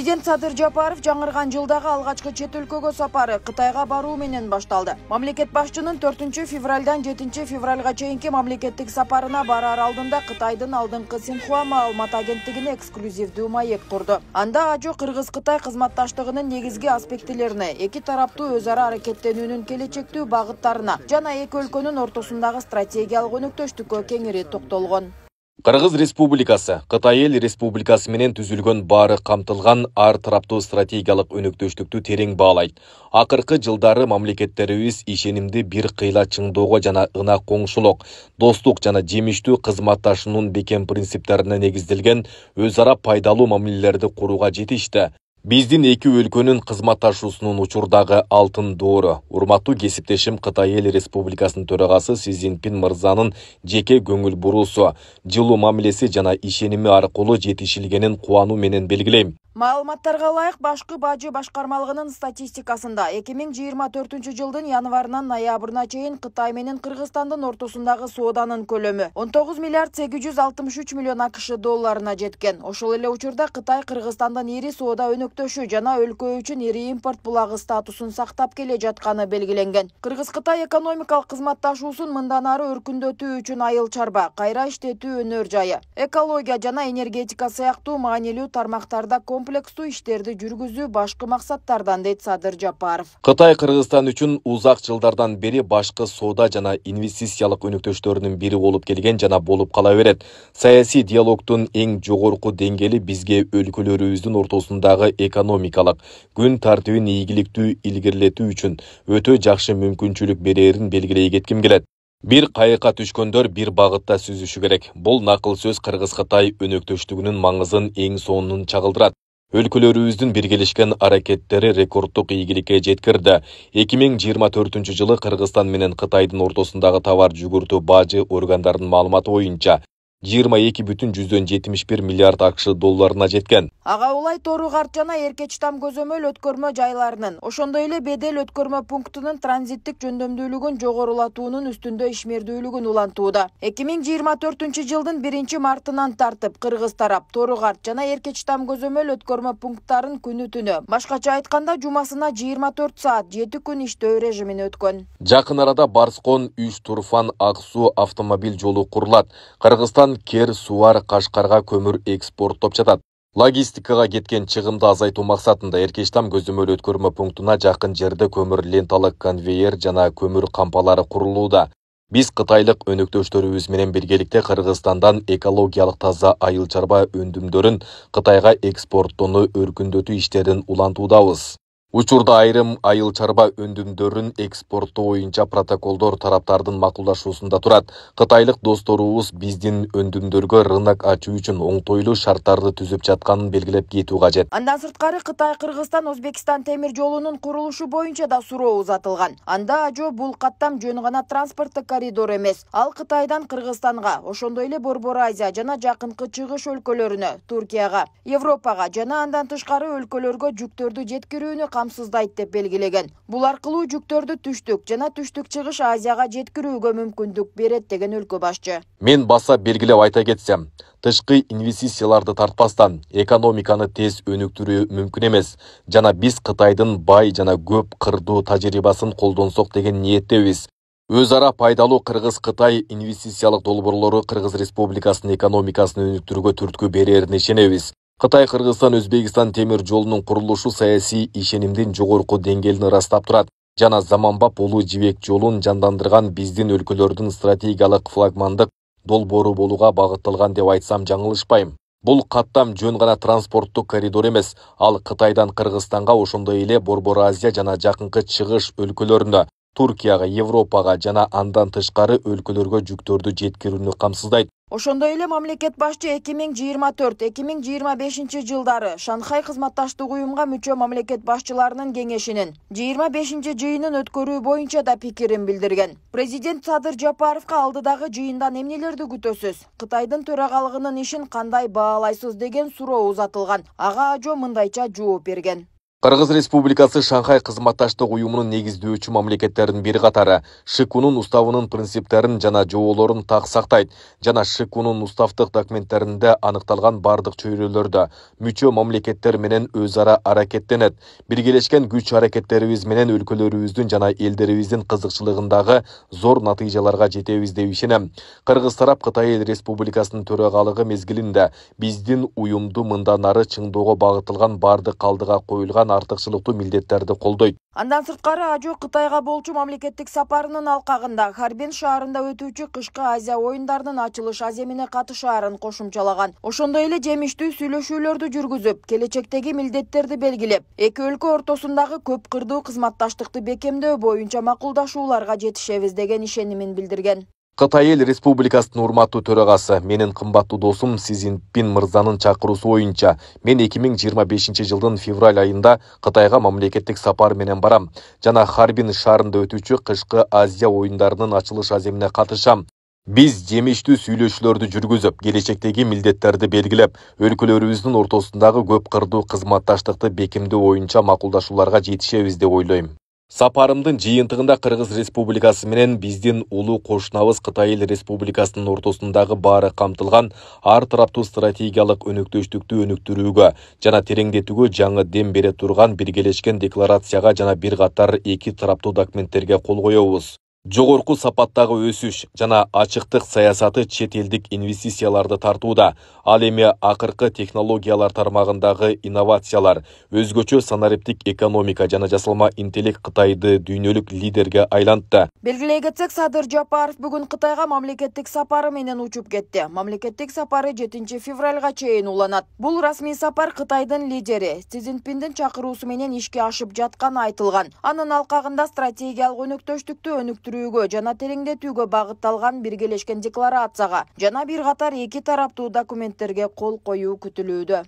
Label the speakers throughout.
Speaker 1: Президент Садыр Жапаров жаңырған жылдағы алғачкы чет өлкөгө сапары Кытайга баруу менен башталды. Мамлекет башчынын 4 февралдан 7 февралга чейинки мамлекеттик сапарына барар алдында Кытайдын алдыңкы Синхуа маалымат агенттигине эксклюзивдүү маек курду. Анда Ажо Кыргыз-Кытай кызматташтыгынын негизги аспектилерине, эки тараптуу өз ара аракеттенүүнүн келечектүү багыттарына жана эки өлкөнүн ортосундагы стратегиялык өнөктөштүккө кеңири токтолгон.
Speaker 2: Кыргыз Республикасы, Кытай эл Республикасы менен түзүлгөн баары камтылган ар тараптуу стратегиялык өнөктөштүктү терең баалайт. Акыркы жылдары мамлекеттерибиз ишенимди бир кыйла чыңдоого жана ынак коңшулук, достук жана жемиштүү кызматташуунун бекем принциптерине негизделген өз ара пайдалуу мамилелерди курууга жетишти. Биздин эки өлкөнүн кызматташуусунун учурдагы алтын доору. Урматтуу кесиптешим Кытай эл Республикасынын төрагасы Си Цзиньпин мырзанын жеке көңүл буруусу, жылуу мамилеси жана ишеними аркылуу жетишилгенин кубануу менен белгилейм.
Speaker 1: Маалыматтарга ылайык башкы бажы башкармалыгынын статистикасында 2024 жылдын январынан ноябрына чейин Кытай менен Кыргызстандын ортосундагы сооданын көлөмү 19 миллиард 863 миллион АКШ долларына жеткен. Ошол эле учурда Кытай Кыргызстандан ири соода өнөктөшү жана өлкө үчүн ири импорт булагы статусун сактап келе жатканы белгиленген. Кыргыз-Кытай экономикалык кызматташуусун мындан ары өркүндөтүү үчүн айыл чарба, кайра иштетүү өнөр жайы, экология жана энергетика сыяктуу маанилүү тармактарда комплекстүү иштерди жүргүзүү башкы максаттардан, дейт Садыр Жапаров.
Speaker 2: Кытай Кыргызстан үчүн узак жылдардан бери башкы соода жана инвестициялык өнөктөштөрүнүн бири болуп келген жана болуп кала берет. Саясий диалогтун эң жогорку деңгээли бизге өлкөлөрүбүздүн ортосундагы экономикалык күн тартибин ийгиликтүү илгерилетүү үчүн өтө жакшы мүмкүнчүлүк берерин белгилей кетким келет. Бир кайыкка түшкөндөр бир багытта сүзүшү керек. Бул накыл сөз Кыргыз-Кытай өнөктөштүгүнүн маңызын эң сонун чагылдырат. Өлкөлөрүбүздүн биргелешкен аракеттери рекорддук ийгиликке жеткирди. 2024 жылы Кыргызстан менен Кытайдын ортосундагы товар жүгүртүү бажы органдарынын маалыматы боюнча 22,71 миллиард АКШ долларына жеткен.
Speaker 1: Ага улай Тору Карт жана Эркеч Там көзөмөл өткөрмө жайларынын, ошондой эле Бедел өткөрмө пунктунун транзиттик жөндөмдүүлүгүн жогорулатуунун үстүндө ишмердүүлүгүн улантууда. 2024 жылдын 1 мартынан тартып Кыргыз тарап Тору Карт жана Эркеч Там көзөмөл өткөрмө пункттарын күнү-түнү, башкача айтканда жумасына 24 саат 7 күн иштөө режимине өткөн.
Speaker 2: Жакын арада Барскон, Үч Турфан, Ак Суу автомобиль жолу курулат. Кыргызстан Кер Суар Кашкарга көмүр экспорттоп жатат. Логистикага кеткен чыгымды азайтуу максатында Эркеч Там көзөмөл өткөрмө пунктуна жакын жерде көмүр ленталык конвейер жана көмүр кампалары курулууда. Биз кытайлык өнөктөштөрүбүз менен биргеликте Кыргызстандан экологиялык таза айыл чарба өндүмдөрүн Кытайга экспорттоону өркүндөтүү иштерин улантуудабыз. Учурда айрым айыл чарба өндүмдөрүн экспорттоо боюнча протоколдор тараптардын макулдашуусунда турат. Кытайлык досторубуз биздин өндүмдөргө рынок ачуу үчүн оңтойлуу шарттарды түзүп жатканын белгилеп кетүү кажет.
Speaker 1: Андан сырткары Кытай Кыргызстан Өзбекстан темир жолунун курулушу боюнча да суроо узатылган. Анда Ажо бул каттам жөн гана транспорттук коридор эмес. Ал Кытайдан Кыргызстанга, ошондой эле Борбор Азия жана жакынкы чыгыш өлкөлөрүнө, Туркияга, Европага жана андан тышкары өлкөлөргө жүктөрдү жеткирүүнү камсыздайт деп белгилеген. Бул аркылуу жүктөрдү түштүк жана түштүк чыгыш Азияга жеткирүүгө мүмкүндүк берет, деген өлкө башчы.
Speaker 2: Мен баса белгилеп айта кетсем, тышкы инвестицияларды тартпастан экономиканы тез өнүктүрүү мүмкүн эмес жана биз Кытайдын бай жана көп кырдуу тажрыйбасын колдонсок деген ниеттебиз. Өз ара пайдалуу Кыргыз-Кытай инвестициялык долбоорлору Кыргыз Республикасынын экономикасын өнүктүрүүгө түрткү берерине ишенебиз. Кытай Кыргызстан Өзбекстан темир жолунун курулушу саясий ишенимдин жогорку деңгээлин ырастап турат жана заманбап улуу жибек жолун жандандырган биздин өлкөлөрдүн стратегиялык флагмандык долбоору болууга багытталган деп айтсам жаңылышпайм. Бул каттам жөн гана транспорттук коридор эмес, ал Кытайдан Кыргызстанга, ошондой эле Борбор Азия жана жакынкы чыгыш өлкөлөрүнө, Туркияга, Европага жана андан тышкары өлкөлөргө жүктөрдү жеткирүүнү камсыздайт.
Speaker 1: Ошондой эле мамлекет башчы 2024-2025 жылдары Шанхай кызматташтык уюмга мүчө мамлекет башчыларынын кеңешинин 25 жыйынын өткөрүү боюнча да пикирин билдирген. Президент Садыр Жапаровго алдыдагы жыйындан эмнелерди күтөсүз? Кытайдын төрагалыгынын ишин кандай баалайсыз деген суроо узатылган. Ага Ажо мындайча жооп берген.
Speaker 2: Кыргыз Республикасы Шанхай кызматташтык уюмунун негиздөөчү мамлекеттердин бири катары ШКУнун уставынын принциптерин жана жоболорун так сактайт жана ШКУнун уставдык документтеринде аныкталган бардык чөйрөлөрдө мүчө мамлекеттер менен өз ара аракеттенет. Биргелешкен күч аракеттерибиз менен өлкөлөрүбүздүн жана элдерибиздин кызыкчылыгындагы зор натыйжаларга жетебиз деп ишенем. Кыргыз тарап Кытай Эл Республикасынын төрагалыгы мезгилинде биздин уюмду мындан ары чыңдоого багытталган бардык алдыга коюлган артыкчылыктуу милдеттерди колдойт.
Speaker 1: Андан сырткары Ажо Кытайга болчу мамлекеттик сапарынын алкагында Харбин шаарында өтүүчү кышкы Азия оюндарынын ачылыш аземине катышаарын кошумчалаган. Ошондой эле жемиштүү сүйлөшүүлөрдү жүргүзүп, келечектеги милдеттерди белгилеп, эки өлкө ортосундагы көп кырдуу кызматташтыкты бекемдөө боюнча макулдашууларга жетишебиз деген ишенимин билдирген.
Speaker 2: Кытай Эл Республикасынын урматтуу төрагасы, менин кымбаттуу досум Си Цзиньпин мырзанын чакыруусу боюнча мен 2025 жылдын февраль айында Кытайга мамлекеттик сапар менен барам жана Харбин шаарында өтүүчү кышкы Азия оюндарынын ачылыш аземине катышам. Биз жемиштүү сүйлөшүүлөрдү жүргүзүп, келечектеги милдеттерди белгилеп, өлкөлөрүбүздүн ортосундагы көп кырдуу кызматташтыкты бекемдөө боюнча макулдашууларга жетишебиз деп ойлойм. Сапарымдын жыйынтыгында Кыргыз Республикасы менен биздин улуу кошунабыз Кытай Эл Республикасынын ортосундагы баары камтылган ар тараптуу стратегиялык өнөктөштүктү өнүктүрүүгө жана тереңдетүүгө жаңы дем бере турган биргелешкен декларацияга жана бир катар эки тараптуу документтерге кол коебуз. Жогорку сапаттагы өсүш жана ачыктык саясаты чет элдик инвестицияларды тартууда. Ал эми акыркы технологиялар тармагындагы инновациялар, өзгөчө санариптик экономика жана жасалма интеллект Кытайды дүйнөлүк лидерге айлантты.
Speaker 1: Белгилей кетсек, Садыр Жапаров бүгүн Кытайга мамлекеттик сапары менен учуп кетти. Мамлекеттик сапары 7 февралга чейин уланат. Бул расмий сапар Кытайдын лидери Си Цзиньпиндин чакыруусу менен ишке ашып жатканы айтылган. Анын алкагында стратегиялык өнөктөштүктү өнүктүрүүгө жана тереңдетүүгө багытталган биргелешкен декларацияга жана бир катар эки тараптуу документтерге кол коюу күтүлүүдө.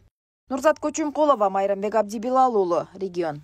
Speaker 1: Нурзат Көчүмкулова, Майрамбек Абдибилал уулу, Регион.